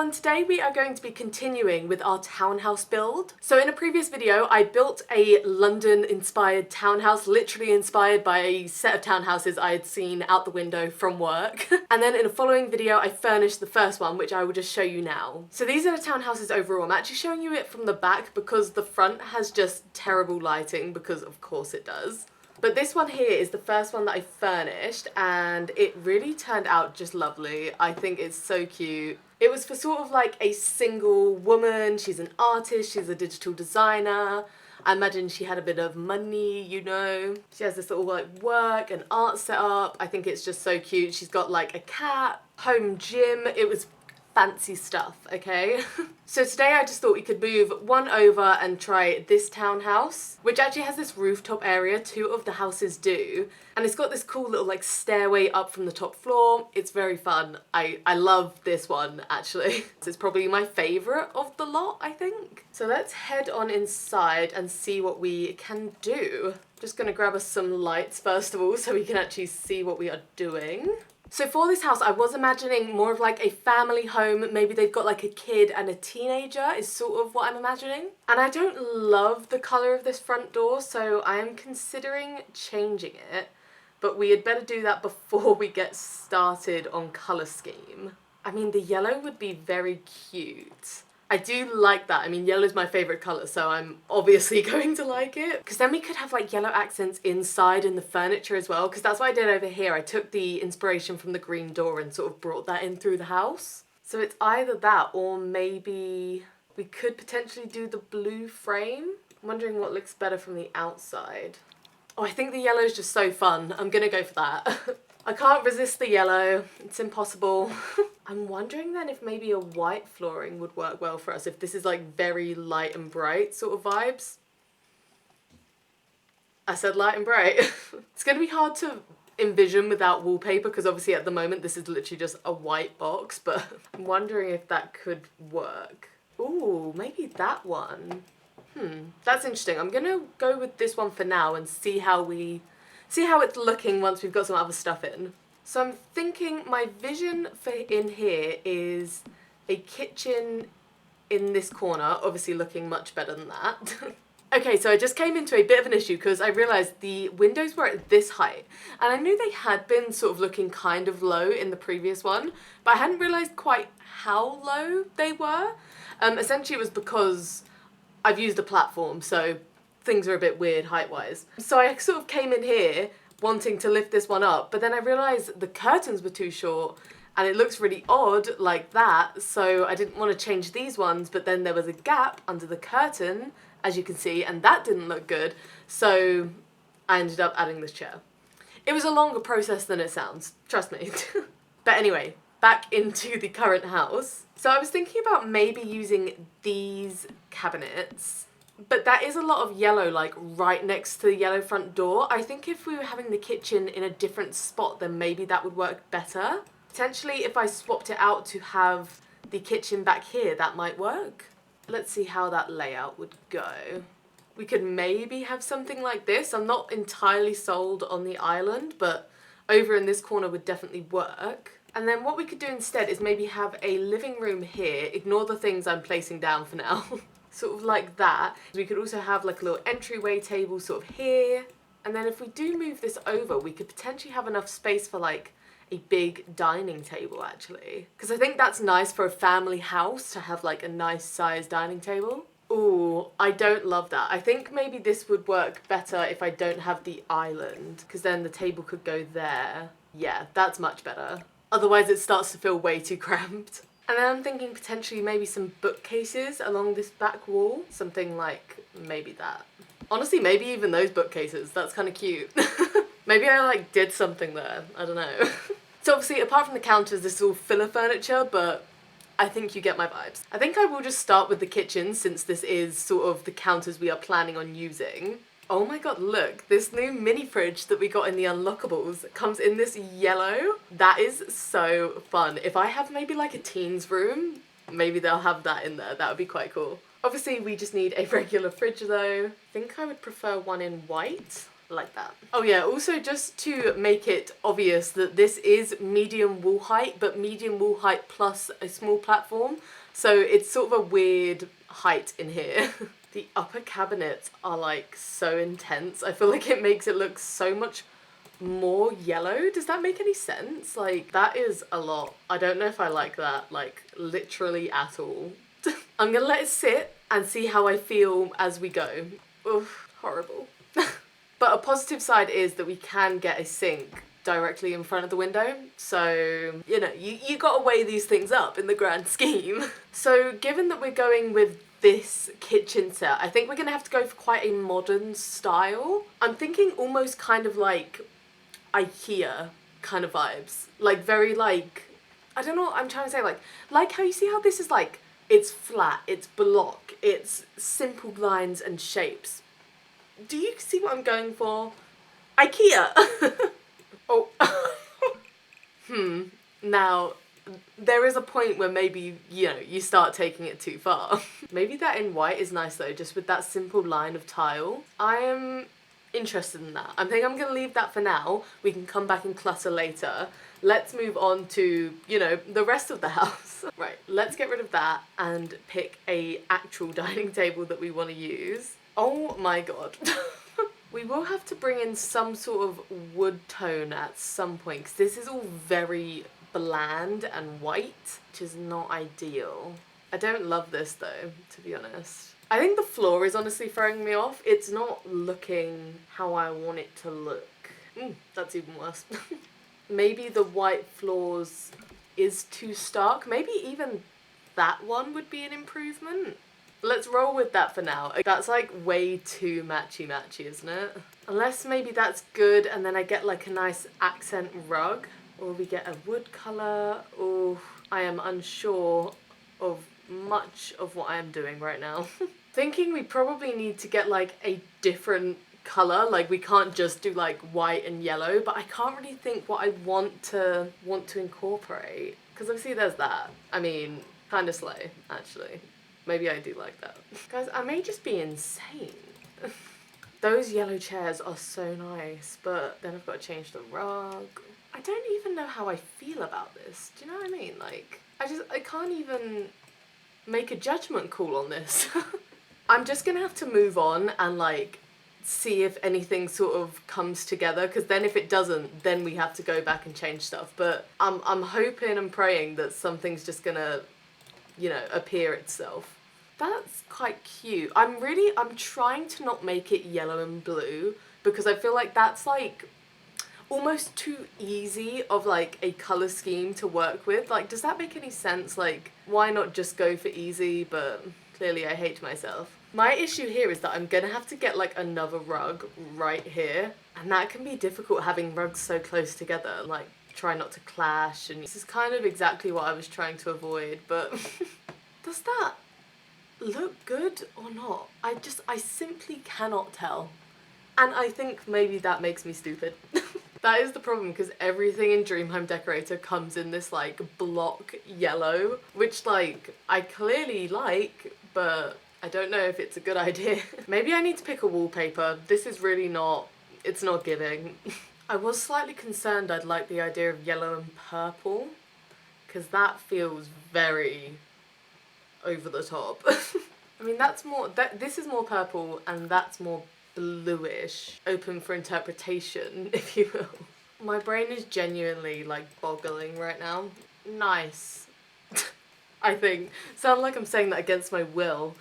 everyone, today we are going to be continuing with our townhouse build. So in a previous video I built a London inspired townhouse, literally inspired by a set of townhouses I had seen out the window from work. And then in a following video I furnished the first one, which I will just show you now. So these are the townhouses overall. I'm actually showing you it from the back because the front has just terrible lighting, because of course it does. But this one here is the first one that I furnished and it really turned out just lovely. I think it's so cute. It was for sort of like a single woman. She's an artist, she's a digital designer. I imagine she had a bit of money, you know. She has this little like work and art set up. I think it's just so cute. She's got like a cat, home gym. It was fancy stuff, okay? So today I just thought we could move one over and try this townhouse, which actually has this rooftop area. Two of the houses do. And it's got this cool little like stairway up from the top floor. It's very fun. I love this one actually. It's probably my favorite of the lot, I think. So let's head on inside and see what we can do. Just gonna grab us some lights first of all so we can actually see what we are doing. So for this house, I was imagining more of like a family home. Maybe they've got like a kid and a teenager is sort of what I'm imagining. And I don't love the colour of this front door, so I am considering changing it. But we had better do that before we get started on colour scheme. I mean, the yellow would be very cute. I do like that. I mean, yellow is my favourite colour, so I'm obviously going to like it. Because then we could have like yellow accents inside in the furniture as well, because that's what I did over here. I took the inspiration from the green door and sort of brought that in through the house. So it's either that or maybe we could potentially do the blue frame. I'm wondering what looks better from the outside. Oh, I think the yellow is just so fun. I'm gonna go for that. I can't resist the yellow. It's impossible. I'm wondering then if maybe a white flooring would work well for us, if this is like very light and bright sort of vibes. I said light and bright. It's gonna be hard to envision without wallpaper because obviously at the moment this is literally just a white box, but I'm wondering if that could work. Ooh, maybe that one. That's interesting. I'm gonna go with this one for now and see how it's looking once we've got some other stuff in. So I'm thinking my vision for in here is a kitchen in this corner, obviously looking much better than that. Okay, so I just came into a bit of an issue because I realised the windows were at this height, and I knew they had been sort of looking kind of low in the previous one, but I hadn't realised quite how low they were. Essentially it was because I've used a platform, so things are a bit weird height-wise. So I sort of came in here wanting to lift this one up, but then I realised the curtains were too short and it looks really odd like that, so I didn't want to change these ones, but then there was a gap under the curtain, as you can see, and that didn't look good, so I ended up adding this chair. It was a longer process than it sounds, trust me. But anyway, back into the current house. So I was thinking about maybe using these cabinets, but that is a lot of yellow, like right next to the yellow front door. I think if we were having the kitchen in a different spot, then maybe that would work better. Potentially if I swapped it out to have the kitchen back here, that might work. Let's see how that layout would go. We could maybe have something like this. I'm not entirely sold on the island, but over in this corner would definitely work. And then what we could do instead is maybe have a living room here. Ignore the things I'm placing down for now. Sort of like that. We could also have like a little entryway table sort of here. And then if we do move this over, we could potentially have enough space for like a big dining table actually. Because I think that's nice for a family house to have like a nice sized dining table. Ooh, I don't love that. I think maybe this would work better if I don't have the island, because then the table could go there. Yeah, that's much better. Otherwise it starts to feel way too cramped. And then I'm thinking potentially maybe some bookcases along this back wall. Something like maybe that. Honestly, maybe even those bookcases. That's kind of cute. Maybe I like did something there. I don't know. So obviously apart from the counters, this is all filler furniture, but I think you get my vibes. I think I will just start with the kitchen since this is sort of the counters we are planning on using. Oh my god, look, this new mini fridge that we got in the unlockables comes in this yellow. That is so fun. If I have maybe like a teens room, maybe they'll have that in there. That would be quite cool. Obviously we just need a regular fridge though. I think I would prefer one in white. like that. Oh yeah, also just to make it obvious that this is medium wall height, but medium wall height plus a small platform. So it's sort of a weird height in here. The upper cabinets are like so intense. I feel like it makes it look so much more yellow. Does that make any sense? Like, that is a lot. I don't know if I like that, like, literally at all. I'm gonna let it sit and see how I feel as we go. Oof, horrible. But a positive side is that we can get a sink directly in front of the window. So, you know, you gotta weigh these things up in the grand scheme. So given that we're going with this kitchen set, I think we're gonna have to go for quite a modern style. I'm thinking almost kind of like IKEA kind of vibes. Like very like, I don't know what I'm trying to say, like how you see how this is like, it's flat, it's block, it's simple lines and shapes. Do you see what I'm going for? IKEA! Oh. Now, there is a point where maybe, you know, you start taking it too far. Maybe that in white is nice though, just with that simple line of tile. I am interested in that. I think I'm gonna leave that for now. We can come back and clutter later. Let's move on to, you know, the rest of the house. Right, let's get rid of that and pick a actual dining table that we want to use. Oh my god. We will have to bring in some sort of wood tone at some point, because this is all very bland and white, which is not ideal. I don't love this though, to be honest. I think the floor is honestly throwing me off. It's not looking how I want it to look. That's even worse. Maybe the white floors is too stark. Maybe even that one would be an improvement. Let's roll with that for now. That's like way too matchy-matchy, isn't it? Unless maybe that's good and then I get like a nice accent rug. Or we get a wood colour. Oh, I am unsure of much of what I am doing right now. Thinking we probably need to get like a different colour. Like we can't just do like white and yellow, but I can't really think what I want to incorporate. Because obviously there's that. I mean, kind of slay, actually. Maybe I do like that. Guys, I may just be insane. Those yellow chairs are so nice, but then I've got to change the rug. I don't even know how I feel about this. Do you know what I mean? Like, I can't even make a judgment call on this. I'm just gonna have to move on and like see if anything sort of comes together, because then if it doesn't, then we have to go back and change stuff. But I'm hoping and praying that something's just gonna, you know, appear itself. That's quite cute. I'm trying to not make it yellow and blue, because I feel like that's like almost too easy of like a colour scheme to work with. Like, does that make any sense? Like, why not just go for easy? But clearly I hate myself. My issue here is that I'm gonna have to get like another rug right here, and that can be difficult having rugs so close together. Like, try not to clash, and this is kind of exactly what I was trying to avoid, but does that look good or not? I simply cannot tell. And I think maybe that makes me stupid. That is the problem, because everything in Dream Home Decorator comes in this like block yellow, which like I clearly like, but I don't know if it's a good idea. Maybe I need to pick a wallpaper. This is really not, it's not giving. I was slightly concerned I'd like the idea of yellow and purple, because that feels very over the top. I mean, this is more purple and that's more bluish. Open for interpretation, if you will. My brain is genuinely like boggling right now. Nice. I think. Sound like I'm saying that against my will.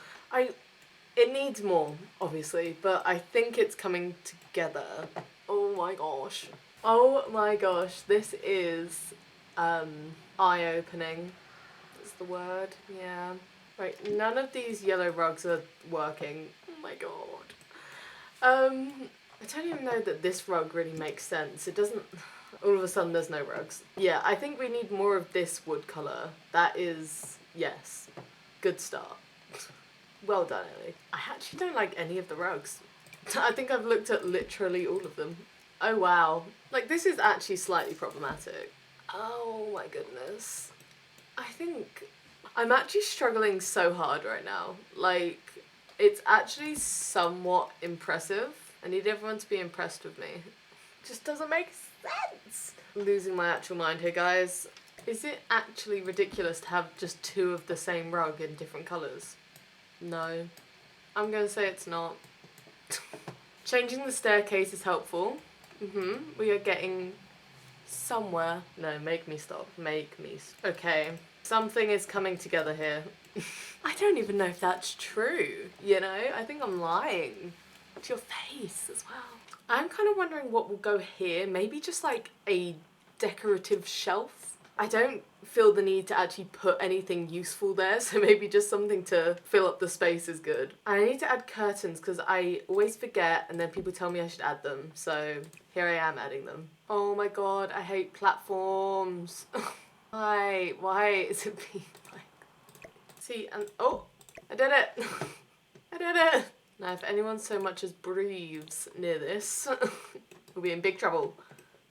It needs more, obviously, but I think it's coming together. Oh my gosh. Oh my gosh, this is eye-opening. That's the word, yeah. Right, none of these yellow rugs are working. Oh my god. I don't even know that this rug really makes sense. It doesn't, all of a sudden there's no rugs. Yeah, I think we need more of this wood colour. That is, yes, good start. Well done, Ellie. I actually don't like any of the rugs. I think I've looked at literally all of them. Oh wow. Like, this is actually slightly problematic. Oh my goodness. I think I'm actually struggling so hard right now. Like, it's actually somewhat impressive. I need everyone to be impressed with me. Just doesn't make sense. I'm losing my actual mind here, guys. Is it actually ridiculous to have just 2 of the same rug in different colours? No. I'm going to say it's not. Changing the staircase is helpful. We are getting somewhere. No, make me stop. Make me okay. Something is coming together here. I don't even know if that's true, you know? I think I'm lying. To your face as well. I'm kind of wondering what will go here. Maybe just like a decorative shelf. I don't feel the need to actually put anything useful there, so maybe just something to fill up the space is good. And I need to add curtains because I always forget and then people tell me I should add them, so here I am adding them. Oh my god, I hate platforms. Why is it being like... See, and oh, I did it. I did it. Now, if anyone so much as breathes near this, we'll be in big trouble.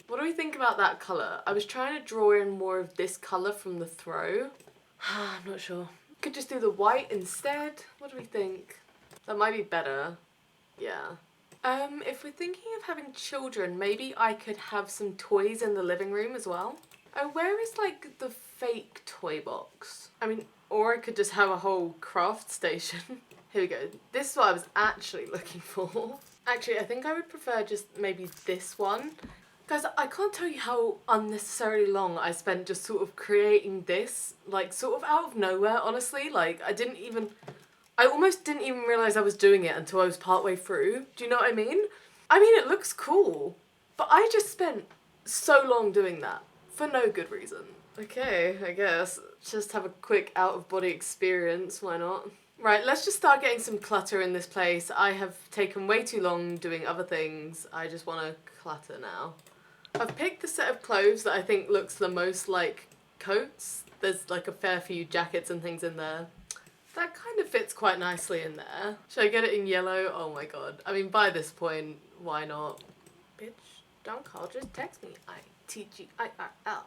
What do we think about that colour? I was trying to draw in more of this colour from the throw. I'm not sure. Could just do the white instead. What do we think? That might be better. Yeah. If we're thinking of having children, maybe I could have some toys in the living room as well. Oh, where is like the fake toy box? I mean, or I could just have a whole craft station. Here we go. This is what I was actually looking for. Actually, I think I would prefer just maybe this one. Guys, I can't tell you how unnecessarily long I spent just sort of creating this, like sort of out of nowhere, honestly. Like I almost didn't even realise I was doing it until I was partway through. Do you know what I mean? I mean, it looks cool, but I just spent so long doing that for no good reason. Okay, I guess. Just have a quick out-of-body experience, why not? Right, let's just start getting some clutter in this place. I have taken way too long doing other things. I just want to clutter now. I've picked the set of clothes that I think looks the most like coats. There's like a fair few jackets and things in there. That kind of fits quite nicely in there. Should I get it in yellow? Oh my god. I mean, by this point, why not? Bitch, don't call, just text me. ITGIRL.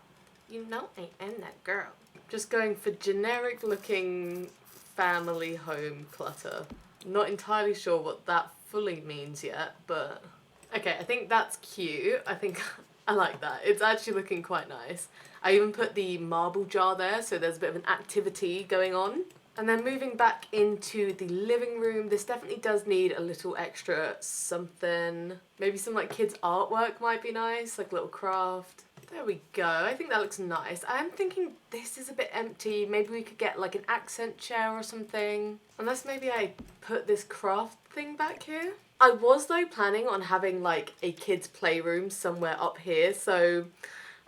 You know I am that girl. Just going for generic looking family home clutter. Not entirely sure what that fully means yet, but... Okay, I think that's cute. I think I like that. It's actually looking quite nice. I even put the marble jar there, so there's a bit of an activity going on. And then moving back into the living room, this definitely does need a little extra something. Maybe some like kids artwork might be nice, like a little craft. There we go. I think that looks nice. I am thinking this is a bit empty. Maybe we could get like an accent chair or something. Unless maybe I put this craft thing back here. I was though planning on having like a kids playroom somewhere up here, so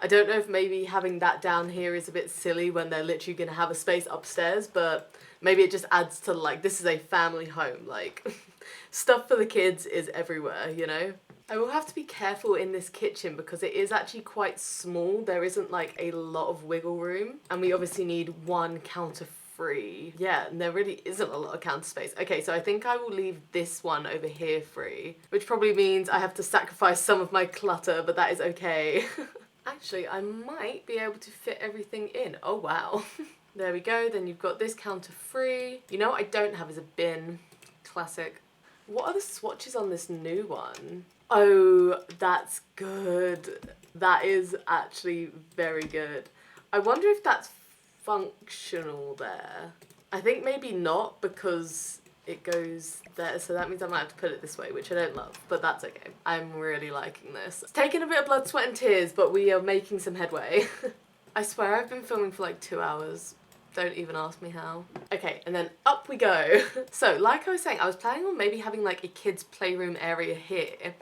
I don't know if maybe having that down here is a bit silly when they're literally going to have a space upstairs, but maybe it just adds to like, this is a family home, like stuff for the kids is everywhere, you know? I will have to be careful in this kitchen because it is actually quite small. There isn't like a lot of wiggle room, and we obviously need one counter free. Yeah, and there really isn't a lot of counter space. Okay, so I think I will leave this one over here free, which probably means I have to sacrifice some of my clutter, but that is okay. Actually, I might be able to fit everything in. Oh, wow. There we go. Then you've got this counter free. You know what I don't have is a bin. Classic. What are the swatches on this new one? Oh, that's good. That is actually very good. I wonder if that's functional there. I think maybe not because it goes there, so that means I might have to put it this way, which I don't love, but that's okay. I'm really liking this. It's taken a bit of blood, sweat and tears, but we are making some headway. I swear I've been filming for like 2 hours. Don't even ask me how. Okay, and then up we go. So, like I was saying, I was planning on maybe having like a kids' playroom area here,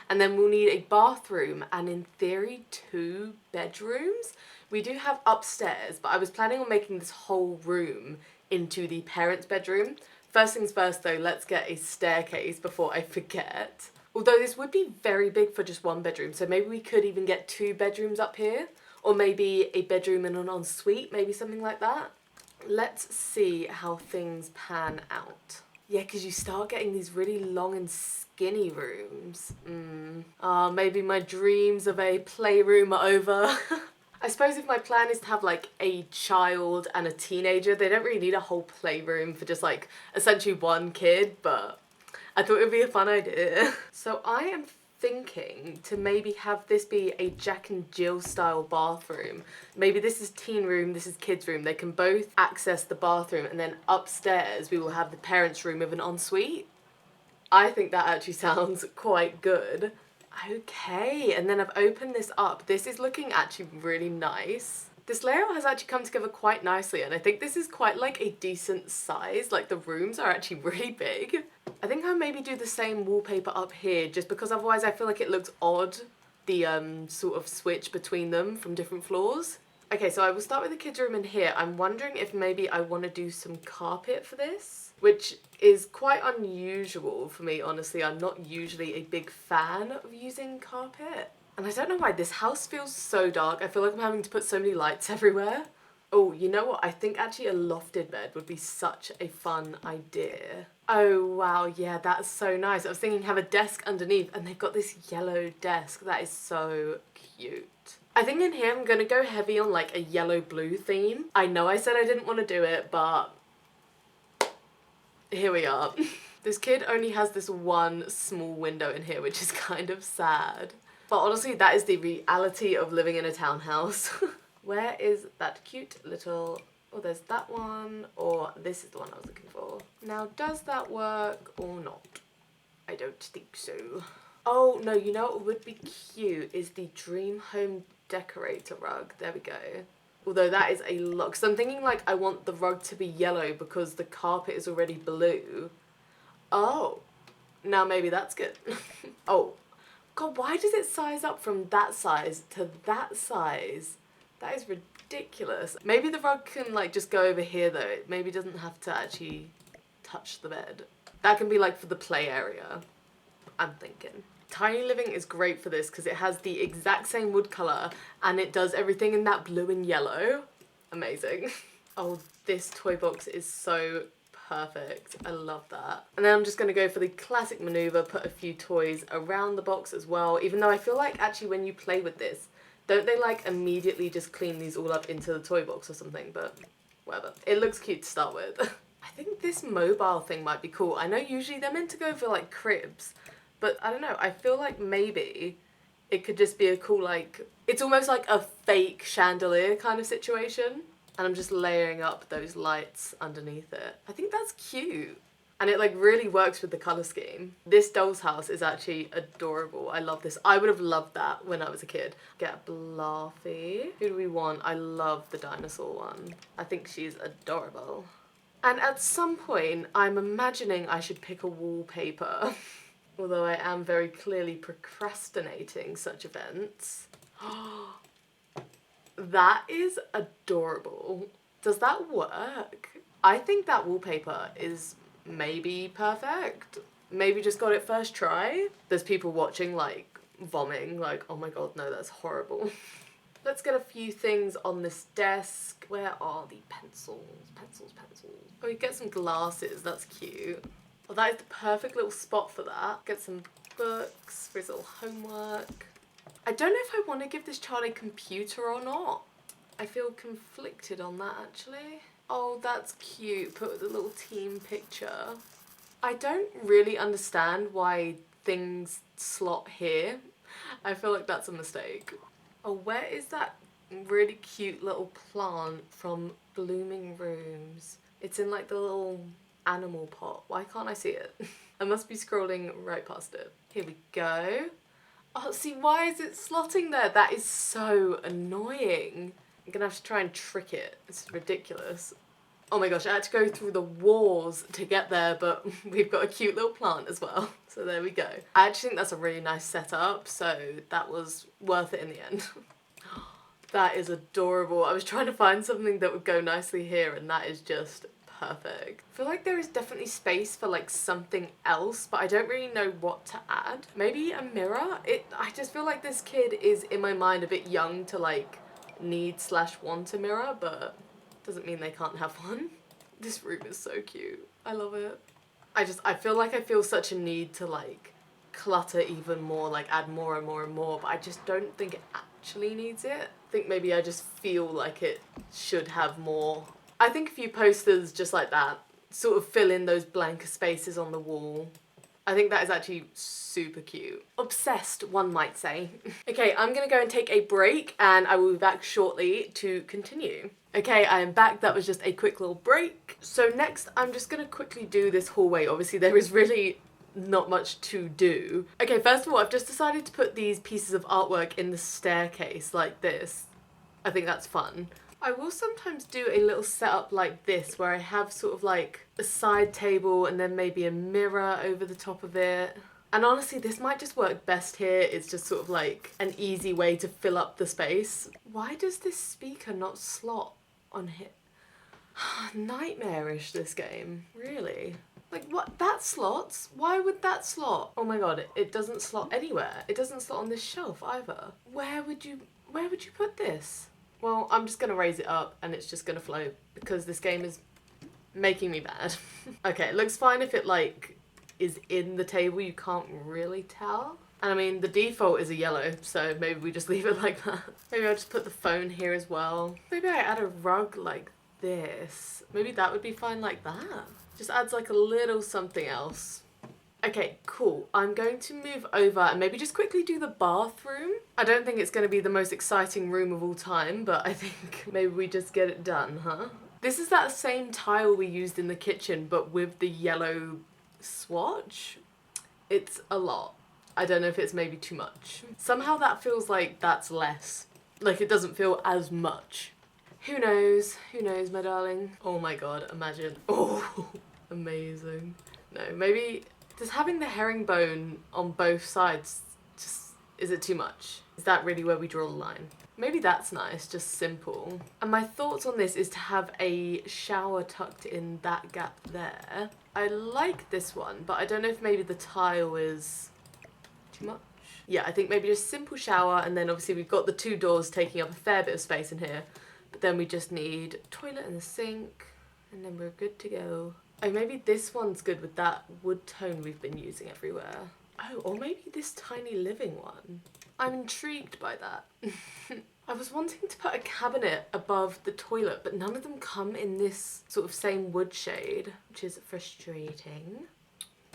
and then we'll need a bathroom and in theory 2 bedrooms. We do have upstairs, but I was planning on making this whole room into the parents' bedroom. First things first though, let's get a staircase before I forget. Although this would be very big for just 1 bedroom, so maybe we could even get 2 bedrooms up here, or maybe a bedroom and an ensuite, maybe something like that. Let's see how things pan out. Yeah, because you start getting these really long and skinny rooms. Maybe my dreams of a playroom are over. I suppose if my plan is to have like a child and a teenager, they don't really need a whole playroom for just like essentially 1 kid, but I thought it would be a fun idea. So I am thinking to maybe have this be a Jack and Jill style bathroom. Maybe this is teen room, this is kids room. They can both access the bathroom, and then upstairs we will have the parents' room with an ensuite. I think that actually sounds quite good. Okay, and then I've opened this up. This is looking actually really nice. This layout has actually come together quite nicely, and I think this is quite like a decent size. Like the rooms are actually really big. I think I'll maybe do the same wallpaper up here, just because otherwise I feel like it looks odd, the sort of switch between them from different floors. Okay, so I will start with the kids' room in here. I'm wondering if maybe I want to do some carpet for this, which is quite unusual for me, honestly. I'm not usually a big fan of using carpet. And I don't know why, this house feels so dark. I feel like I'm having to put so many lights everywhere. Oh, you know what? I think actually a lofted bed would be such a fun idea. Oh, wow, yeah, that's so nice. I was thinking have a desk underneath, and they've got this yellow desk. That is so cute. I think in here I'm going to go heavy on like a yellow-blue theme. I know I said I didn't want to do it, but here we are. This kid only has this one small window in here, which is kind of sad. But honestly, that is the reality of living in a townhouse. Where is that cute little... Oh, there's that one, or this is the one I was looking for. Now, does that work or not? I don't think so. Oh, no, you know what would be cute is the Dream Home Decorator rug. There we go. Although that is a lot, because I'm thinking like I want the rug to be yellow because the carpet is already blue. Oh, now maybe that's good. Oh, God, why does it size up from that size to that size? That is ridiculous. Maybe the rug can like just go over here though. It maybe doesn't have to actually touch the bed. That can be like for the play area, I'm thinking. Tiny Living is great for this because it has the exact same wood colour and it does everything in that blue and yellow. Amazing. Oh, this toy box is so perfect. I love that. And then I'm just going to go for the classic manoeuvre, put a few toys around the box as well, even though I feel like actually when you play with this, don't they like immediately just clean these all up into the toy box or something, but whatever. It looks cute to start with. I think this mobile thing might be cool. I know usually they're meant to go for like cribs, but I don't know, I feel like maybe it could just be a cool like, it's almost like a fake chandelier kind of situation. And I'm just layering up those lights underneath it. I think that's cute. And it like really works with the colour scheme. This doll's house is actually adorable. I love this. I would have loved that when I was a kid. Get Bluffy. Who do we want? I love the dinosaur one. I think she's adorable. And at some point, I'm imagining I should pick a wallpaper. Although I am very clearly procrastinating such events. That is adorable. Does that work? I think that wallpaper is maybe perfect. Maybe just got it first try. There's people watching like vomiting, like, oh my god, no, that's horrible. Let's get a few things on this desk. Where are the pencils? Pencils. Oh, you get some glasses, that's cute. Oh, that is the perfect little spot for that. Get some books for his little homework. I don't know if I want to give this child a computer or not. I feel conflicted on that actually. Oh, that's cute. Put the little team picture. I don't really understand why things slot here. I feel like that's a mistake. Oh, where is that really cute little plant from Blooming Rooms? It's in like the little animal pot. Why can't I see it? I must be scrolling right past it. Here we go. Oh, see, why is it slotting there? That is so annoying. I'm gonna have to try and trick it. It's ridiculous. Oh my gosh, I had to go through the walls to get there, but we've got a cute little plant as well. So there we go. I actually think that's a really nice setup, so that was worth it in the end. That is adorable. I was trying to find something that would go nicely here, and that is just perfect. I feel like there is definitely space for like something else, but I don't really know what to add. Maybe a mirror? I just feel like this kid is in my mind a bit young to like need/want a mirror, but doesn't mean they can't have one. This room is so cute. I love it. I feel like I feel such a need to like clutter even more, like add more and more and more, but I just don't think it actually needs it. I think maybe I just feel like it should have more. I think a few posters just like that sort of fill in those blank spaces on the wall. I think that is actually super cute. Obsessed, one might say. Okay, I'm gonna go and take a break and I will be back shortly to continue. Okay, I am back. That was just a quick little break. So next, I'm just gonna quickly do this hallway. Obviously, there is really not much to do. Okay, first of all, I've just decided to put these pieces of artwork in the staircase like this. I think that's fun. I will sometimes do a little setup like this where I have sort of like a side table and then maybe a mirror over the top of it. And honestly, this might just work best here. It's just sort of like an easy way to fill up the space. Why does this speaker not slot on here? Nightmarish, this game. Really? Like, what? That slots? Why would that slot? Oh my god, it doesn't slot anywhere. It doesn't slot on this shelf either. Where would you put this? Well, I'm just gonna raise it up and it's just gonna float because this game is making me mad. Okay, it looks fine if it like is in the table, you can't really tell. And I mean, the default is a yellow, so maybe we just leave it like that. Maybe I'll just put the phone here as well. Maybe I add a rug like this. Maybe that would be fine like that. Just adds like a little something else. Okay, cool. I'm going to move over and maybe just quickly do the bathroom. I don't think it's going to be the most exciting room of all time, but I think maybe we just get it done, huh? This is that same tile we used in the kitchen, but with the yellow swatch. It's a lot. I don't know if it's maybe too much. Somehow that feels like that's less. Like it doesn't feel as much. Who knows? Who knows, my darling? Oh my god, imagine. Oh, amazing. No, maybe... Does having the herringbone on both sides just... Is it too much? Is that really where we draw the line? Maybe that's nice, just simple. And my thoughts on this is to have a shower tucked in that gap there. I like this one, but I don't know if maybe the tile is too much. Yeah, I think maybe just simple shower, and then obviously we've got the two doors taking up a fair bit of space in here. But then we just need a toilet and a sink, and then we're good to go. Oh, maybe this one's good with that wood tone we've been using everywhere. Oh, or maybe this tiny living one. I'm intrigued by that. I was wanting to put a cabinet above the toilet, but none of them come in this sort of same wood shade, which is frustrating.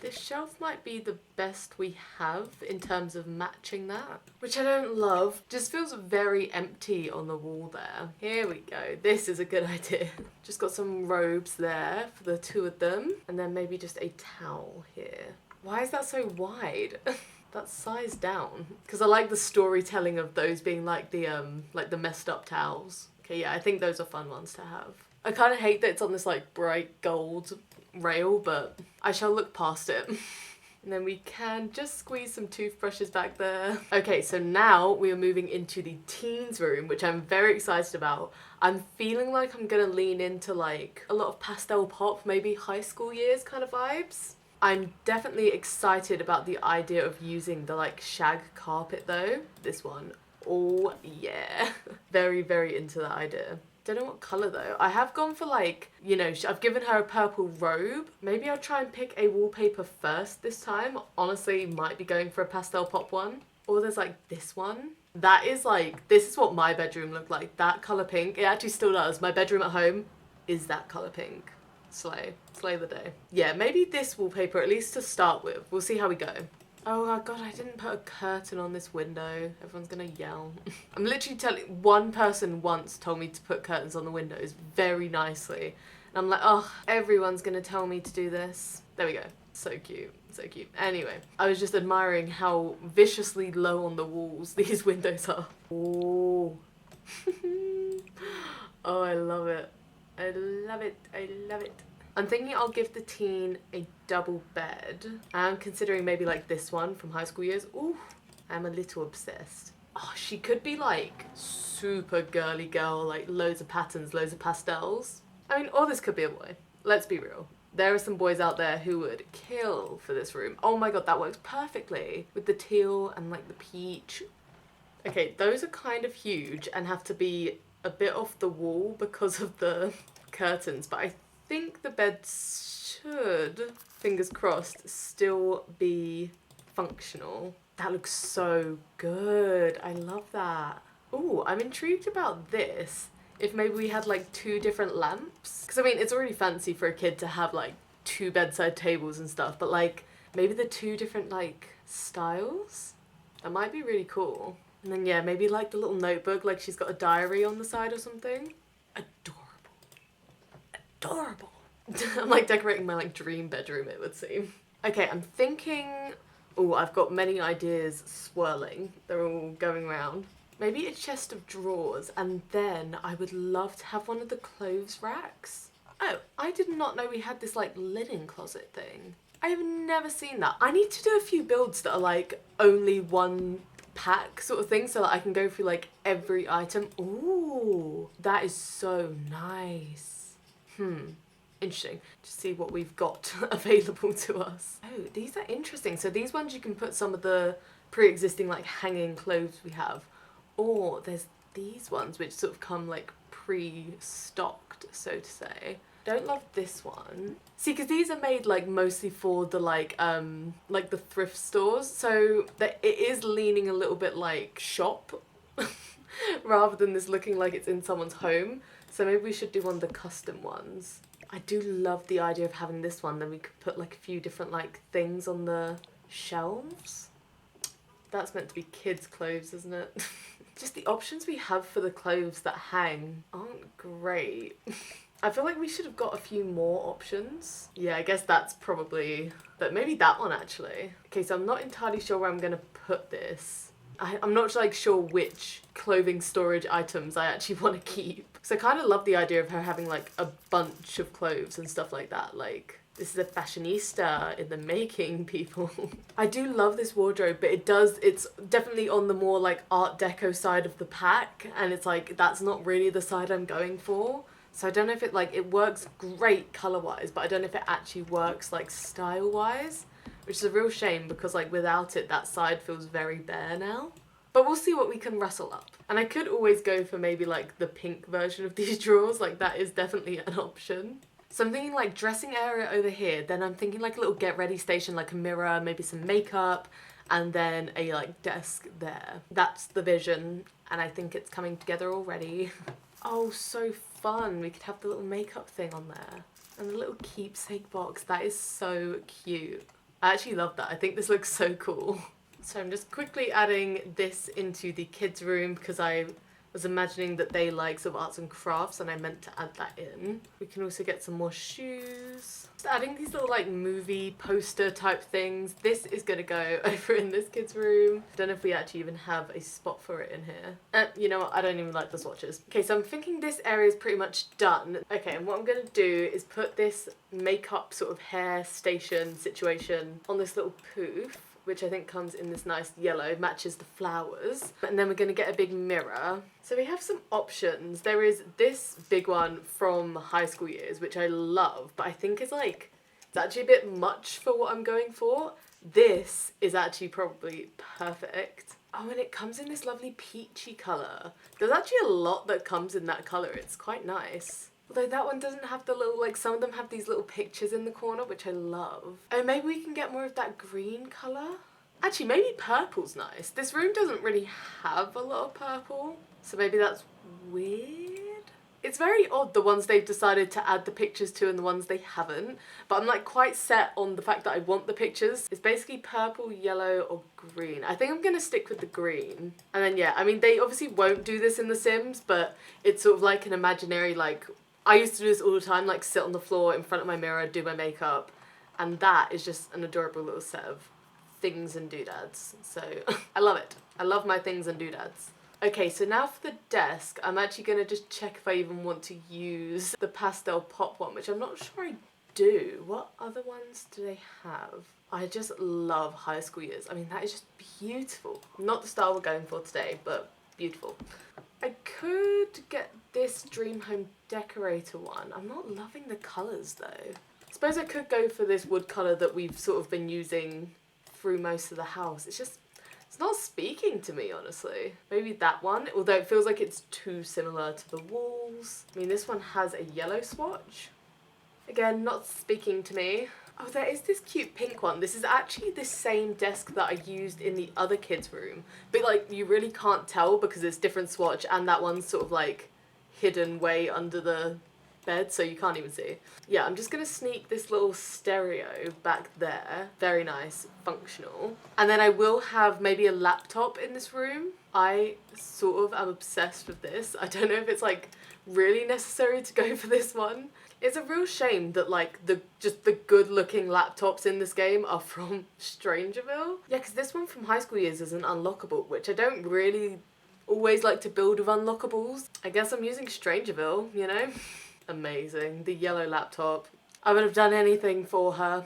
This shelf might be the best we have in terms of matching that, which I don't love. Just feels very empty on the wall there. Here we go. This is a good idea. Just got some robes there for the two of them, and then maybe just a towel here. Why is that so wide? That's sized down. Because I like the storytelling of those being like the messed up towels. Okay, yeah, I think those are fun ones to have. I kind of hate that it's on this like bright gold rail, but I shall look past it. And then we can just squeeze some toothbrushes back there. Okay, so now we are moving into the teens room, which I'm very excited about. I'm feeling like I'm gonna lean into like a lot of pastel pop, maybe high school years kind of vibes. I'm definitely excited about the idea of using the like shag carpet though. This one. Oh yeah. Very, very into that idea. Don't know what colour though. I have gone for like, you know, I've given her a purple robe. Maybe I'll try and pick a wallpaper first this time. Honestly, might be going for a pastel pop one. Or there's like this one. That is like, this is what my bedroom looked like. That colour pink. It actually still does. My bedroom at home is that colour pink. Slay. Slay the day. Yeah, maybe this wallpaper at least to start with. We'll see how we go. Oh my god, I didn't put a curtain on this window. Everyone's gonna yell. I'm literally telling... One person once told me to put curtains on the windows very nicely. And I'm like, oh, everyone's gonna tell me to do this. There we go. So cute. So cute. Anyway, I was just admiring how viciously low on the walls these windows are. Oh. Oh, I love it. I love it. I love it. I'm thinking I'll give the teen a double bed. I'm considering maybe like this one from high school years. Ooh, I'm a little obsessed. Oh, she could be like super girly girl, like loads of patterns, loads of pastels. I mean, or this could be a boy. Let's be real. There are some boys out there who would kill for this room. Oh my god, that works perfectly with the teal and like the peach. Okay, those are kind of huge and have to be a bit off the wall because of the curtains, but I think the bed should, fingers crossed, still be functional. That looks so good. I love that. Ooh, I'm intrigued about this. If maybe we had like two different lamps. Because I mean, it's already fancy for a kid to have like two bedside tables and stuff, but like maybe the two different like styles. That might be really cool. And then yeah, maybe like the little notebook, like she's got a diary on the side or something. Adorable. Adorable. I'm like decorating my like dream bedroom, it would seem. Okay, I'm thinking, oh, I've got many ideas swirling. They're all going around. Maybe a chest of drawers, and then I would love to have one of the clothes racks. Oh, I did not know we had this like linen closet thing. I have never seen that. I need to do a few builds that are like only one pack sort of thing so that I can go through like every item. Ooh, that is so nice. Interesting to see what we've got available to us. Oh, these are interesting. So these ones you can put some of the pre-existing like hanging clothes we have. Or there's these ones which sort of come like pre-stocked, so to say. Don't love this one. See, because these are made like mostly for the like the thrift stores, so that it is leaning a little bit like shop rather than this looking like it's in someone's home. So maybe we should do one of the custom ones. I do love the idea of having this one, then we could put like a few different like things on the shelves. That's meant to be kids' clothes, isn't it? Just the options we have for the clothes that hang aren't great. I feel like we should have got a few more options. Yeah, I guess that's probably, but maybe that one actually. Okay, so I'm not entirely sure where I'm gonna put this. I'm not like sure which clothing storage items I actually want to keep. So I kind of love the idea of her having like a bunch of clothes and stuff like that. Like, this is a fashionista in the making, people. I do love this wardrobe, but it's definitely on the more like Art Deco side of the pack, and it's like, that's not really the side I'm going for. So I don't know if it works great colour-wise, but I don't know if it actually works like style-wise, which is a real shame because like without it, that side feels very bare now. But we'll see what we can rustle up. And I could always go for maybe like the pink version of these drawers, like that is definitely an option. So I'm thinking like dressing area over here, then I'm thinking like a little get ready station, like a mirror, maybe some makeup, and then a like desk there. That's the vision, and I think it's coming together already. Oh, so fun. We could have the little makeup thing on there. And the little keepsake box. That is so cute. I actually love that. I think this looks so cool. So I'm just quickly adding this into the kids' room because I was imagining that they like sort of arts and crafts and I meant to add that in. We can also get some more shoes. Just adding these little like movie poster type things. This is gonna go over in this kid's room. I don't know if we actually even have a spot for it in here. You know what, I don't even like the swatches. Okay, so I'm thinking this area is pretty much done. Okay, and what I'm gonna do is put this makeup sort of hair station situation on this little poof, which I think comes in this nice yellow, matches the flowers. And then we're gonna get a big mirror. So we have some options. There is this big one from high school years, which I love, but I think it's actually a bit much for what I'm going for. This is actually probably perfect. Oh, and it comes in this lovely peachy colour. There's actually a lot that comes in that colour. It's quite nice. Although that one doesn't have the little, like, some of them have these little pictures in the corner, which I love. Oh, maybe we can get more of that green colour? Actually, maybe purple's nice. This room doesn't really have a lot of purple, so maybe that's weird. It's very odd, the ones they've decided to add the pictures to and the ones they haven't, but I'm like quite set on the fact that I want the pictures. It's basically purple, yellow, or green. I think I'm gonna stick with the green. And then yeah, I mean, they obviously won't do this in The Sims, but it's sort of like an imaginary, like, I used to do this all the time, like sit on the floor in front of my mirror, do my makeup, and that is just an adorable little set of things and doodads. So I love it. I love my things and doodads. Okay, so now for the desk, I'm actually gonna just check if I even want to use the pastel pop one, which I'm not sure I do. What other ones do they have? I just love high school years. I mean, that is just beautiful. Not the style we're going for today, but beautiful. I could get this Dream Home Decorator one. I'm not loving the colours though. I suppose I could go for this wood colour that we've sort of been using through most of the house. It's not speaking to me, honestly. Maybe that one, although it feels like it's too similar to the walls. I mean, this one has a yellow swatch. Again, not speaking to me. Oh, there is this cute pink one. This is actually the same desk that I used in the other kids' room. But like, you really can't tell because it's different swatch and that one's sort of like hidden way under the bed, so you can't even see. Yeah, I'm just gonna sneak this little stereo back there. Very nice, functional. And then I will have maybe a laptop in this room. I sort of am obsessed with this. I don't know if it's like really necessary to go for this one. It's a real shame that like just the good looking laptops in this game are from Strangerville. Yeah, because this one from High School Years isn't unlockable, which I don't really always like to build with unlockables. I guess I'm using Strangerville, you know? Amazing. The yellow laptop. I would have done anything for her.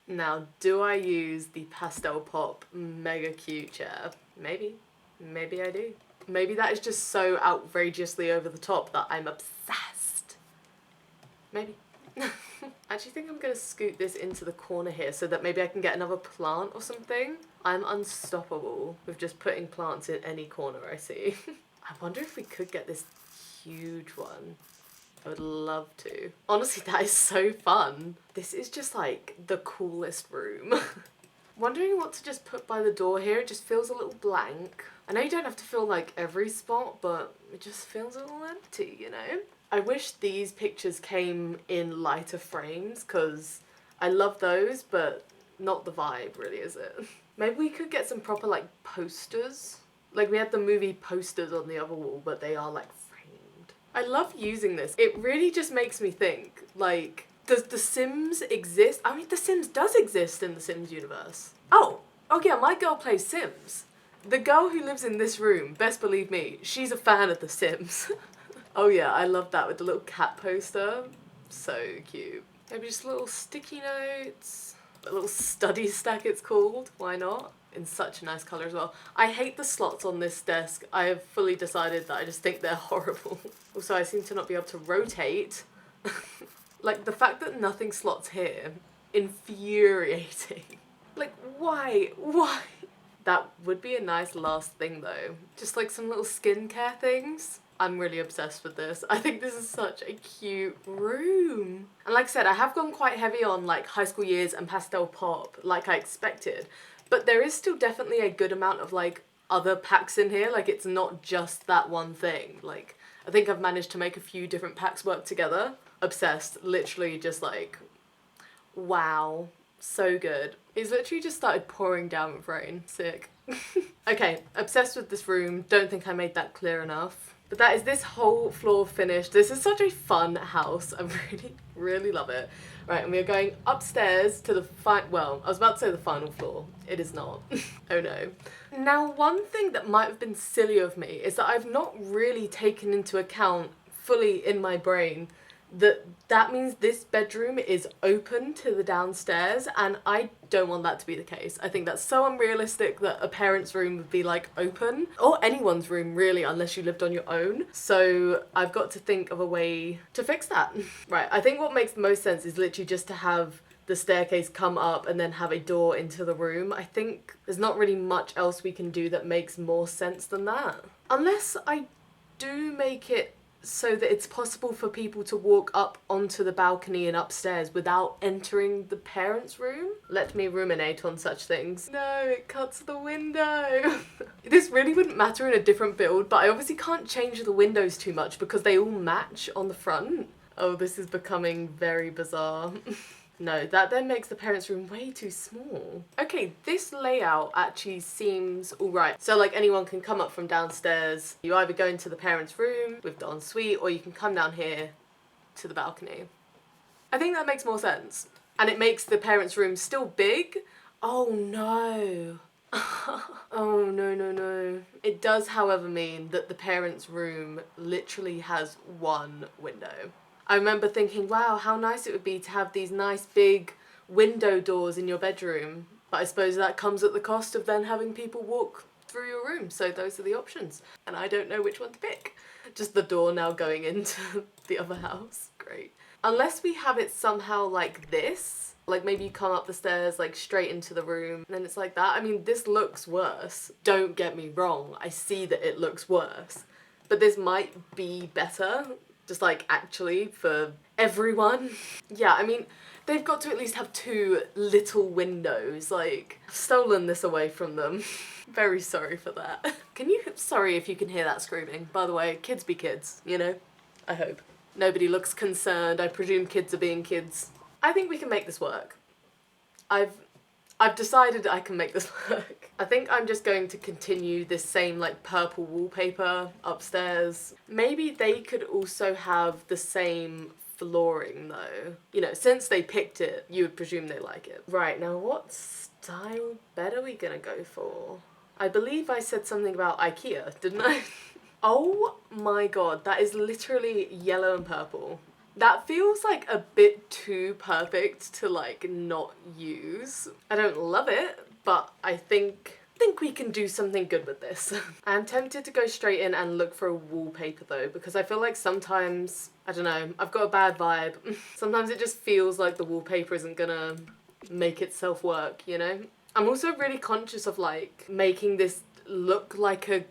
Now, do I use the Pastel Pop mega cute chair? Maybe. Maybe I do. Maybe that is just so outrageously over the top that I'm obsessed. Maybe. I actually think I'm going to scoot this into the corner here so that maybe I can get another plant or something. I'm unstoppable with just putting plants in any corner I see. I wonder if we could get this huge one. I would love to. Honestly, that is so fun. This is just like the coolest room. Wondering what to just put by the door here. It just feels a little blank. I know you don't have to fill like every spot, but it just feels a little empty, you know? I wish these pictures came in lighter frames because I love those, but not the vibe really, is it? Maybe we could get some proper like posters. Like we had the movie posters on the other wall, but they are like framed. I love using this. It really just makes me think, like, does The Sims exist? I mean, The Sims does exist in the Sims universe. Oh yeah, my girl plays Sims. The girl who lives in this room, best believe me, she's a fan of The Sims. Oh yeah, I love that with the little cat poster. So cute. Maybe just little sticky notes. A little study stack it's called. Why not? In such a nice colour as well. I hate the slots on this desk. I have fully decided that I just think they're horrible. Also, I seem to not be able to rotate. Like, the fact that nothing slots here, infuriating. Like, why? Why? That would be a nice last thing though. Just like some little skincare things. I'm really obsessed with this. I think this is such a cute room. And like I said, I have gone quite heavy on like High School Years and Pastel Pop, like I expected. But there is still definitely a good amount of like other packs in here. Like it's not just that one thing. Like I think I've managed to make a few different packs work together. Obsessed, literally just like, wow, so good. It's literally just started pouring down with rain. Sick. Okay, obsessed with this room. Don't think I made that clear enough. But that is this whole floor finished. This is such a fun house. I really love it. Right, and we are going upstairs to the well, I was about to say the final floor. It is not. Oh no. Now, one thing that might have been silly of me is that I've not really taken into account fully in my brain that means this bedroom is open to the downstairs, and I don't want that to be the case. I think that's so unrealistic that a parent's room would be like open, or anyone's room really, unless you lived on your own. So I've got to think of a way to fix that. Right, I think what makes the most sense is literally just to have the staircase come up and then have a door into the room. I think there's not really much else we can do that makes more sense than that. Unless I do make it so that it's possible for people to walk up onto the balcony and upstairs without entering the parents' room. Let me ruminate on such things. No, it cuts the window. This really wouldn't matter in a different build, but I obviously can't change the windows too much because they all match on the front. Oh, this is becoming very bizarre. No, that then makes the parents' room way too small. Okay, this layout actually seems alright. So like anyone can come up from downstairs. You either go into the parents' room with the ensuite, or you can come down here to the balcony. I think that makes more sense. And it makes the parents' room still big. Oh no. Oh no. It does, however, mean that the parents' room literally has one window. I remember thinking, wow, how nice it would be to have these nice big window doors in your bedroom. But I suppose that comes at the cost of then having people walk through your room. So those are the options. And I don't know which one to pick. Just the door now going into the other house. Great. Unless we have it somehow like this. Like maybe you come up the stairs like straight into the room and then it's like that. I mean, this looks worse. Don't get me wrong. I see that it looks worse. But this might be better. Just like actually for everyone. Yeah, I mean, they've got to at least have two little windows. Like, I've stolen this away from them. Very sorry for that. Sorry if you can hear that screaming. By the way, kids be kids, you know? I hope. Nobody looks concerned. I presume kids are being kids. I think we can make this work. I've decided I can make this work. I think I'm just going to continue this same like purple wallpaper upstairs. Maybe they could also have the same flooring though. You know, since they picked it, you would presume they like it. Right, now what style bed are we gonna go for? I believe I said something about IKEA, didn't I? Oh my god, that is literally yellow and purple. That feels like a bit too perfect to like not use. I don't love it, but I think we can do something good with this. I'm tempted to go straight in and look for a wallpaper though, because I feel like sometimes, I don't know, I've got a bad vibe. Sometimes it just feels like the wallpaper isn't gonna make itself work, you know? I'm also really conscious of like making this look like a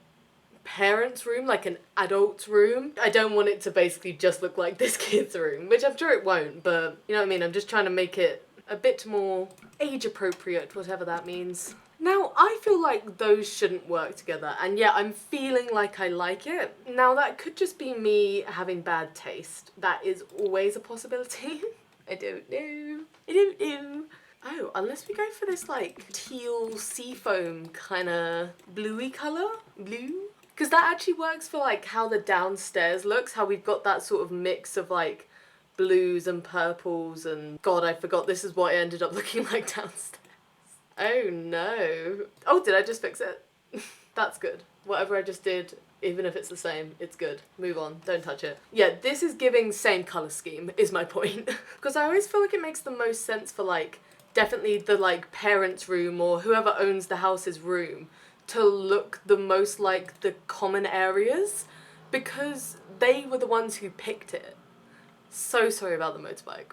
parents' room, like an adult's room. I don't want it to basically just look like this kid's room, which I'm sure it won't, but you know what I mean? I'm just trying to make it a bit more age appropriate, whatever that means. Now, I feel like those shouldn't work together, and yeah, I'm feeling like I like it. Now, that could just be me having bad taste. That is always a possibility. I don't know. I don't know. Oh, unless we go for this like teal seafoam kind of bluey colour? Blue? Because that actually works for like how the downstairs looks, how we've got that sort of mix of like blues and purples and god, I forgot this is what it ended up looking like downstairs. Oh no. Oh, did I just fix it? That's good. Whatever I just did, even if it's the same, it's good. Move on, don't touch it. Yeah, this is giving same colour scheme is my point. Because I always feel like it makes the most sense for like definitely the like parents' room or whoever owns the house's room to look the most like the common areas because they were the ones who picked it. So sorry about the motorbike.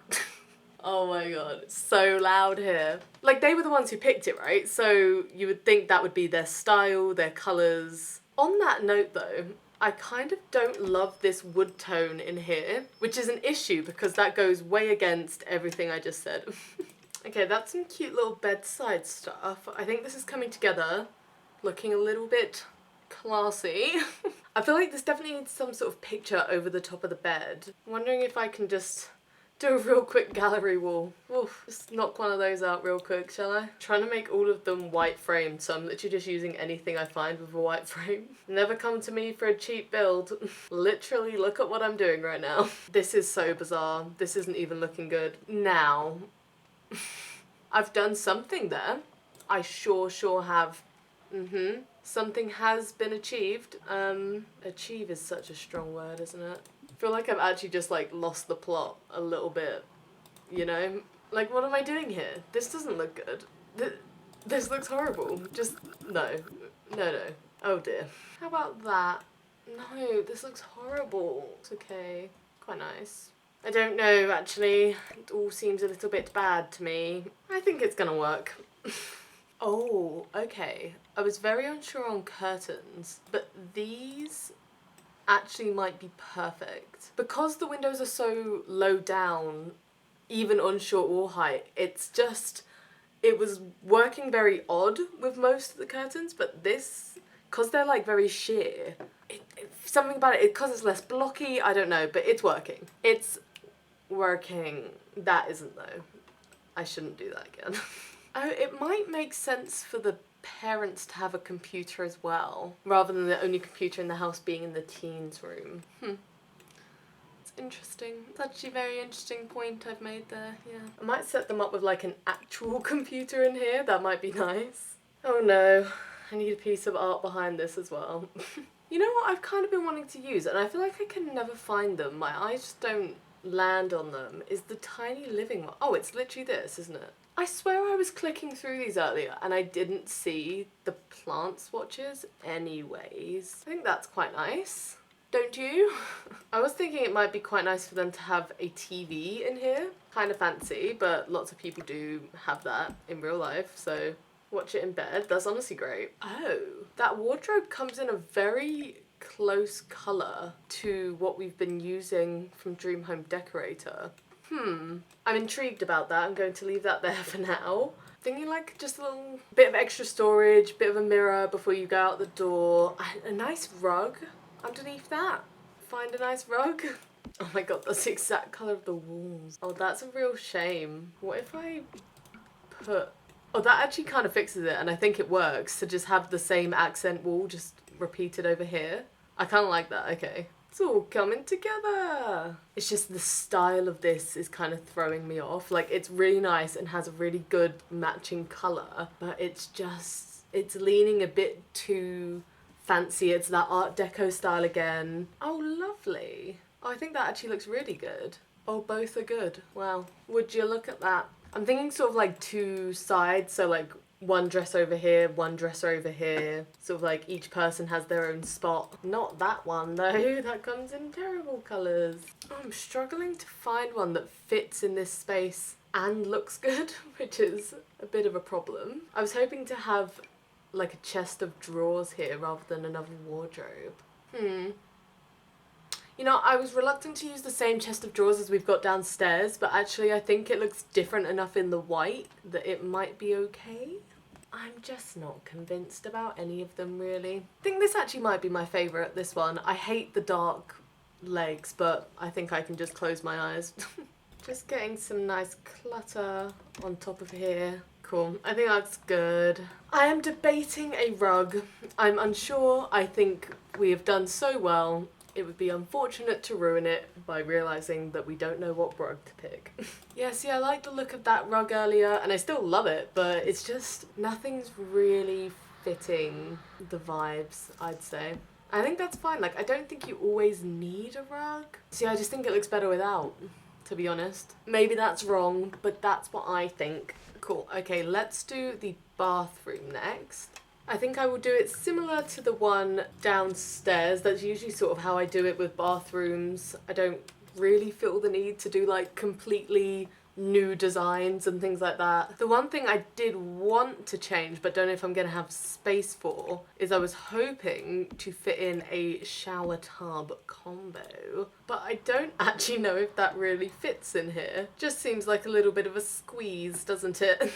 Oh my god, it's so loud here. Like they were the ones who picked it, right? So you would think that would be their style, their colours. On that note though, I kind of don't love this wood tone in here, which is an issue because that goes way against everything I just said. Okay, that's some cute little bedside stuff. I think this is coming together. Looking a little bit classy. I feel like this definitely needs some sort of picture over the top of the bed. I'm wondering if I can just do a real quick gallery wall. Oof, just knock one of those out real quick, shall I? I'm trying to make all of them white framed, so I'm literally just using anything I find with a white frame. Never come to me for a cheap build. Literally, look at what I'm doing right now. This is so bizarre. This isn't even looking good. Now, I've done something there. I sure have. Something has been achieved. Achieve is such a strong word, isn't it? I feel like I've actually just like lost the plot a little bit, you know? Like, what am I doing here? This doesn't look good. This looks horrible. Just, no. No. Oh dear. How about that? No, this looks horrible. It's okay. Quite nice. I don't know, actually. It all seems a little bit bad to me. I think it's gonna work. Oh, okay. I was very unsure on curtains, but these actually might be perfect. Because the windows are so low down, even on short wall height, it's just, it was working very odd with most of the curtains, but this, because they're like very sheer, something about it, because it's less blocky, I don't know, but it's working. It's working. That isn't though. I shouldn't do that again. Oh, it might make sense for the parents to have a computer as well, rather than the only computer in the house being in the teens' room. It's interesting. It's actually a very interesting point I've made there, yeah. I might set them up with like an actual computer in here, that might be nice. Oh no, I need a piece of art behind this as well. You know what I've kind of been wanting to use, and I feel like I can never find them, my eyes just don't land on them, is the tiny living one. Oh, it's literally this, isn't it? I swear I was clicking through these earlier and I didn't see the plant swatches anyways. I think that's quite nice. Don't you? I was thinking it might be quite nice for them to have a TV in here. Kind of fancy, but lots of people do have that in real life, so watch it in bed. That's honestly great. Oh, that wardrobe comes in a very close colour to what we've been using from Dream Home Decorator. I'm intrigued about that. I'm going to leave that there for now. Thinking like just a little bit of extra storage, bit of a mirror before you go out the door. A nice rug underneath that. Find a nice rug. Oh my god, that's the exact colour of the walls. Oh, that's a real shame. What if I put... Oh, that actually kind of fixes it, and I think it works to just have the same accent wall just repeated over here. I kind of like that, okay. It's all coming together. It's just the style of this is kind of throwing me off. Like, it's really nice and has a really good matching colour, but it's just, it's leaning a bit too fancy. It's that Art Deco style again. Oh, lovely. Oh, I think that actually looks really good. Oh, both are good. Wow. Would you look at that? I'm thinking sort of like two sides, so like one dresser over here, one dresser over here. Sort of like each person has their own spot. Not that one though, that comes in terrible colours. Oh, I'm struggling to find one that fits in this space and looks good, which is a bit of a problem. I was hoping to have like a chest of drawers here rather than another wardrobe. You know, I was reluctant to use the same chest of drawers as we've got downstairs, but actually I think it looks different enough in the white that it might be okay. I'm just not convinced about any of them, really. I think this actually might be my favourite, this one. I hate the dark legs, but I think I can just close my eyes. Just getting some nice clutter on top of here. Cool, I think that's good. I am debating a rug. I'm unsure. I think we have done so well. It would be unfortunate to ruin it by realising that we don't know what rug to pick. Yeah, see, I liked the look of that rug earlier, and I still love it, but it's just, nothing's really fitting the vibes, I'd say. I think that's fine. Like, I don't think you always need a rug. See, I just think it looks better without, to be honest. Maybe that's wrong, but that's what I think. Cool, okay, let's do the bathroom next. I think I will do it similar to the one downstairs. That's usually sort of how I do it with bathrooms. I don't really feel the need to do like completely new designs and things like that. The one thing I did want to change, but don't know if I'm going to have space for, is I was hoping to fit in a shower tub combo, but I don't actually know if that really fits in here. Just seems like a little bit of a squeeze, doesn't it?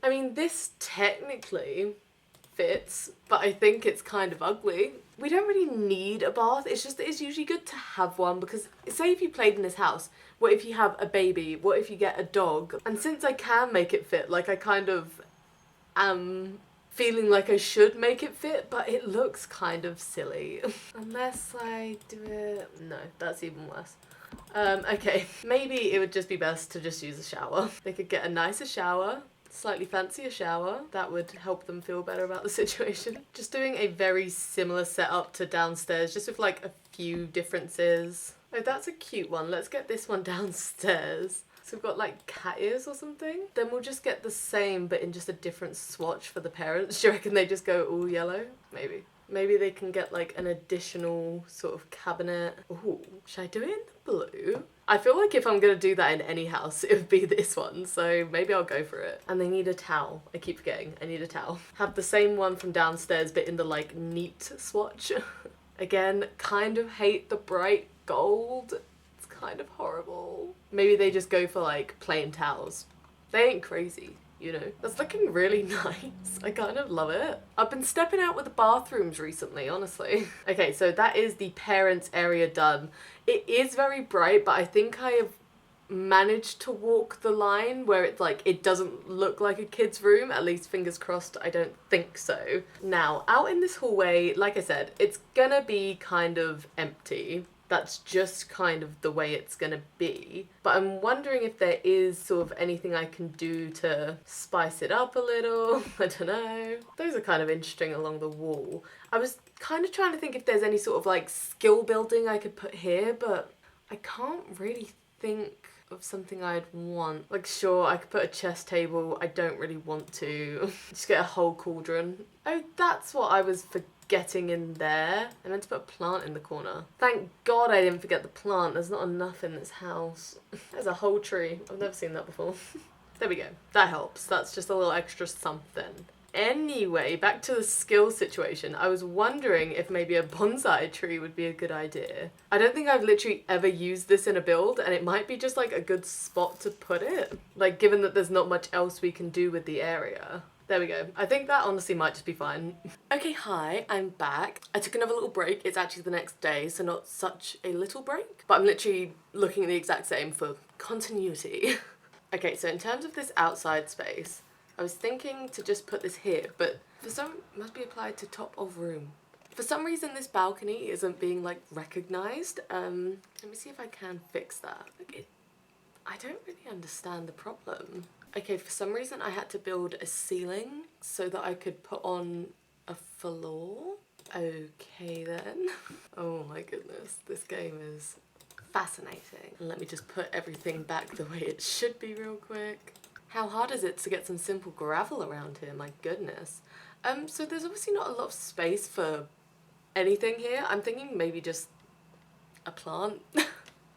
I mean, this technically fits, but I think it's kind of ugly. We don't really need a bath, it's just that it's usually good to have one, because say if you played in this house, what if you have a baby, what if you get a dog? And since I can make it fit, like I kind of am feeling like I should make it fit, but it looks kind of silly. Unless I do it... no, that's even worse. Okay, maybe it would just be best to just use a shower. They could get a nicer shower, slightly fancier shower. That would help them feel better about the situation. Just doing a very similar setup to downstairs, just with like a few differences. Oh, that's a cute one. Let's get this one downstairs. So we've got like cat ears or something. Then we'll just get the same but in just a different swatch for the parents. Do you reckon they just go all yellow? Maybe. Maybe they can get like an additional sort of cabinet. Ooh, should I do it in the blue? I feel like if I'm gonna do that in any house, it would be this one, so maybe I'll go for it. And they need a towel. I keep forgetting, I need a towel. Have the same one from downstairs, but in the like neat swatch. Again, kind of hate the bright gold. It's kind of horrible. Maybe they just go for like plain towels. They ain't crazy. You know, that's looking really nice. I kind of love it. I've been stepping out with the bathrooms recently, honestly. Okay, so that is the parents area done. It is very bright, but I think I have managed to walk the line where it's like, it doesn't look like a kid's room. At least fingers crossed, I don't think so. Now, out in this hallway, like I said, it's gonna be kind of empty. That's just kind of the way it's gonna be. But I'm wondering if there is sort of anything I can do to spice it up a little. I don't know. Those are kind of interesting along the wall. I was kind of trying to think if there's any sort of like skill building I could put here, but I can't really think of something I'd want. Like, sure, I could put a chess table. I don't really want to. Just get a whole cauldron. Oh, that's what I was forgetting in there. I meant to put a plant in the corner. Thank God I didn't forget the plant. There's not enough in this house. There's a whole tree. I've never seen that before. There we go. That helps. That's just a little extra something. Anyway, back to the skill situation. I was wondering if maybe a bonsai tree would be a good idea. I don't think I've literally ever used this in a build, and it might be just like a good spot to put it. Like, given that there's not much else we can do with the area. There we go. I think that honestly might just be fine. Okay, hi, I'm back. I took another little break. It's actually the next day, so not such a little break. But I'm literally looking the exact same for continuity. Okay, so in terms of this outside space, I was thinking to just put this here, but for some, must be applied to top of room. For some reason, this balcony isn't being like recognized. Let me see if I can fix that. Like I don't really understand the problem. Okay, for some reason I had to build a ceiling so that I could put on a floor. Okay then. Oh my goodness, this game is fascinating. And let me just put everything back the way it should be real quick. How hard is it to get some simple gravel around here? My goodness. So there's obviously not a lot of space for anything here. I'm thinking maybe just a plant.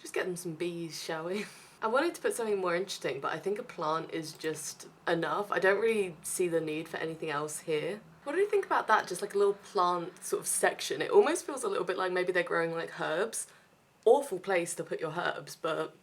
Just get them some bees, shall we? I wanted to put something more interesting, but I think a plant is just enough. I don't really see the need for anything else here. What do you think about that? Just like a little plant sort of section. It almost feels a little bit like maybe they're growing like herbs. Awful place to put your herbs, but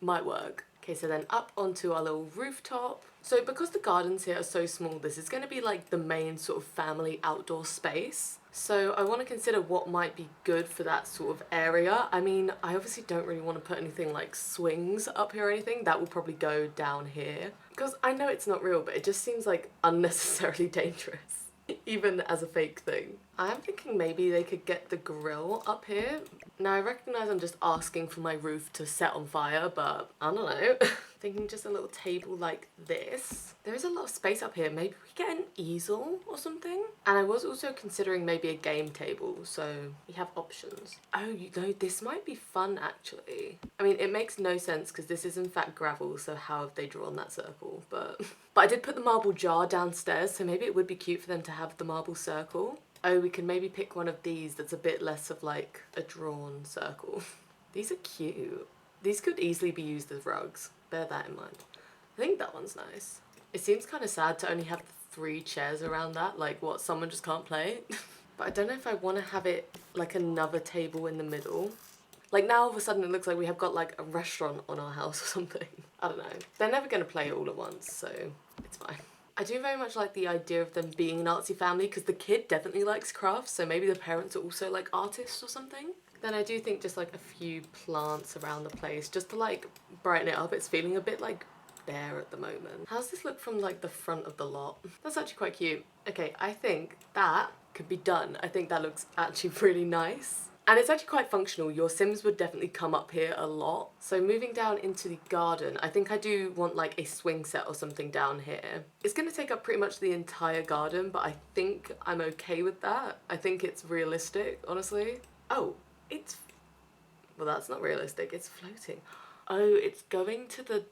might work. Okay, so then up onto our little rooftop. So because the gardens here are so small, this is going to be like the main sort of family outdoor space. So I want to consider what might be good for that sort of area. I mean, I obviously don't really want to put anything like swings up here or anything. That will probably go down here. Because I know it's not real, but it just seems like unnecessarily dangerous. Even as a fake thing. I am thinking maybe they could get the grill up here. Now I recognise I'm just asking for my roof to set on fire, but I don't know. Thinking just a little table like this. There is a lot of space up here. Maybe we get an easel or something? And I was also considering maybe a game table, so we have options. Oh, you know, this might be fun actually. I mean, it makes no sense because this is in fact gravel, so how have they drawn that circle? But I did put the marble jar downstairs, so maybe it would be cute for them to have the marble circle. Oh, we can maybe pick one of these that's a bit less of like a drawn circle. These are cute. These could easily be used as rugs. Bear that in mind. I think that one's nice. It seems kind of sad to only have 3 chairs around that. Like what, someone just can't play? But I don't know if I want to have it like another table in the middle. Like now all of a sudden it looks like we have got like a restaurant on our house or something. I don't know. They're never going to play it all at once, so it's fine. I do very much like the idea of them being an artsy family because the kid definitely likes crafts, so maybe the parents are also like artists or something. Then I do think just like a few plants around the place just to like brighten it up. It's feeling a bit like bare at the moment. How's this look from like the front of the lot? That's actually quite cute. Okay, I think that could be done. I think that looks actually really nice. And it's actually quite functional. Your Sims would definitely come up here a lot. So moving down into the garden, I think I do want like a swing set or something down here. It's going to take up pretty much the entire garden, but I think I'm okay with that. I think it's realistic, honestly. Oh, well, that's not realistic. It's floating. Oh, it's going to the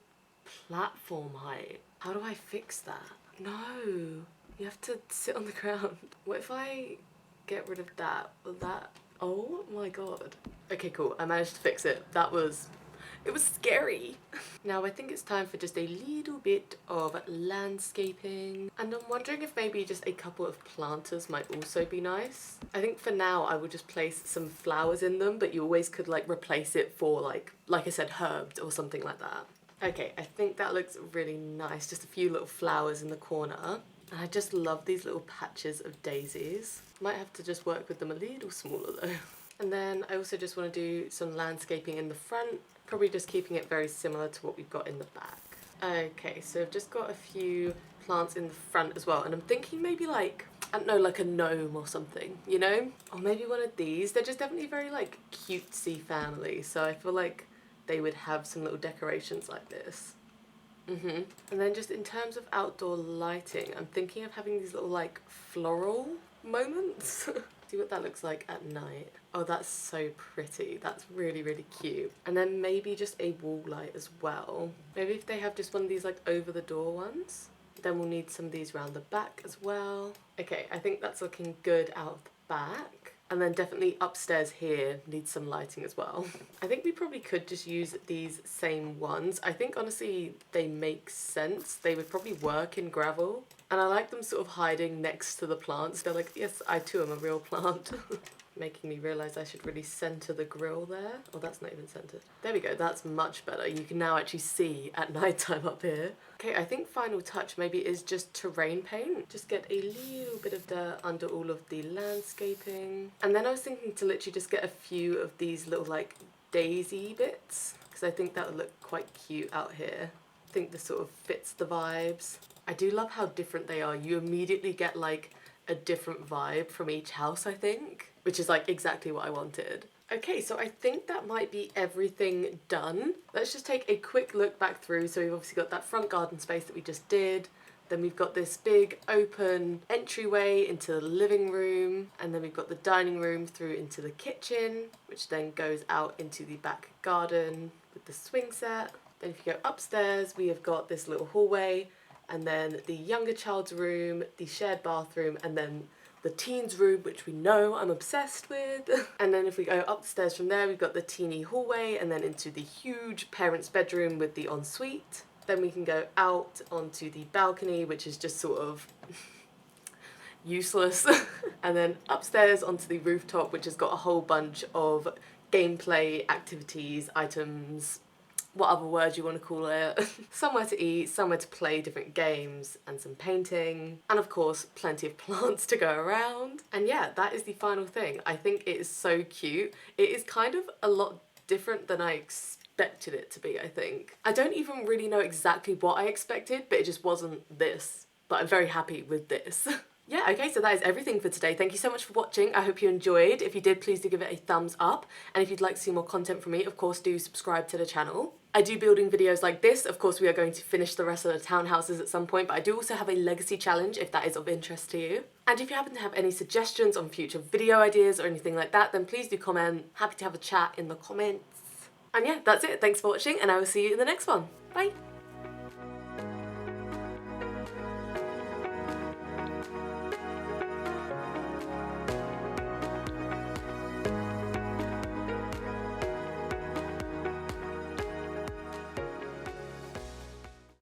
platform height. How do I fix that? No, you have to sit on the ground. What if I get rid of that? Will that... Oh my god. Okay, cool. I managed to fix it. It was scary. Now I think it's time for just a little bit of landscaping. And I'm wondering if maybe just a couple of planters might also be nice. I think for now I would just place some flowers in them, but you always could like replace it for like I said, herbs or something like that. Okay, I think that looks really nice. Just a few little flowers in the corner. And I just love these little patches of daisies. Might have to just work with them a little smaller though. And then I also just want to do some landscaping in the front, probably just keeping it very similar to what we've got in the back. Okay, so I've just got a few plants in the front as well, and I'm thinking maybe like, I don't know, like a gnome or something, you know? Or maybe one of these. They're just definitely very like cutesy family, so I feel like they would have some little decorations like this. And then just in terms of outdoor lighting, I'm thinking of having these little like floral moments. See what that looks like at night. Oh, that's so pretty. That's really, really cute. And then maybe just a wall light as well. Maybe if they have just one of these like over the door ones. Then we'll need some of these around the back as well. Okay, I think that's looking good out of the back. And then definitely upstairs here needs some lighting as well. I think we probably could just use these same ones. I think honestly they make sense. They would probably work in gravel. And I like them sort of hiding next to the plants. They're like, yes, I too am a real plant. making me realise I should really centre the grill there. Oh, that's not even centred. There we go, that's much better. You can now actually see at night time up here. Okay, I think final touch maybe is just terrain paint. Just get a little bit of dirt under all of the landscaping. And then I was thinking to literally just get a few of these little like daisy bits, because I think that would look quite cute out here. I think this sort of fits the vibes. I do love how different they are. You immediately get like a different vibe from each house, I think, which is like exactly what I wanted. Okay, so I think that might be everything done. Let's just take a quick look back through. So we've obviously got that front garden space that we just did. Then we've got this big open entryway into the living room. And then we've got the dining room through into the kitchen, which then goes out into the back garden with the swing set. Then if you go upstairs, we have got this little hallway, and then the younger child's room, the shared bathroom, and then the teens room, which we know I'm obsessed with. And then if we go upstairs from there, we've got the teeny hallway and then into the huge parents' bedroom with the ensuite. Then we can go out onto the balcony, which is just sort of useless. And then upstairs onto the rooftop, which has got a whole bunch of gameplay activities, items, what other word you want to call it, somewhere to eat, somewhere to play different games, and some painting, and of course plenty of plants to go around. And yeah, that is the final thing. I think it is so cute. It is kind of a lot different than I expected it to be, I think. I don't even really know exactly what I expected, but it just wasn't this. But I'm very happy with this. Yeah, okay, so that is everything for today. Thank you so much for watching. I hope you enjoyed. If you did, please do give it a thumbs up. And if you'd like to see more content from me, of course, do subscribe to the channel. I do building videos like this. Of course, we are going to finish the rest of the townhouses at some point, but I do also have a legacy challenge if that is of interest to you. And if you happen to have any suggestions on future video ideas or anything like that, then please do comment. Happy to have a chat in the comments. And yeah, that's it. Thanks for watching, and I will see you in the next one. Bye!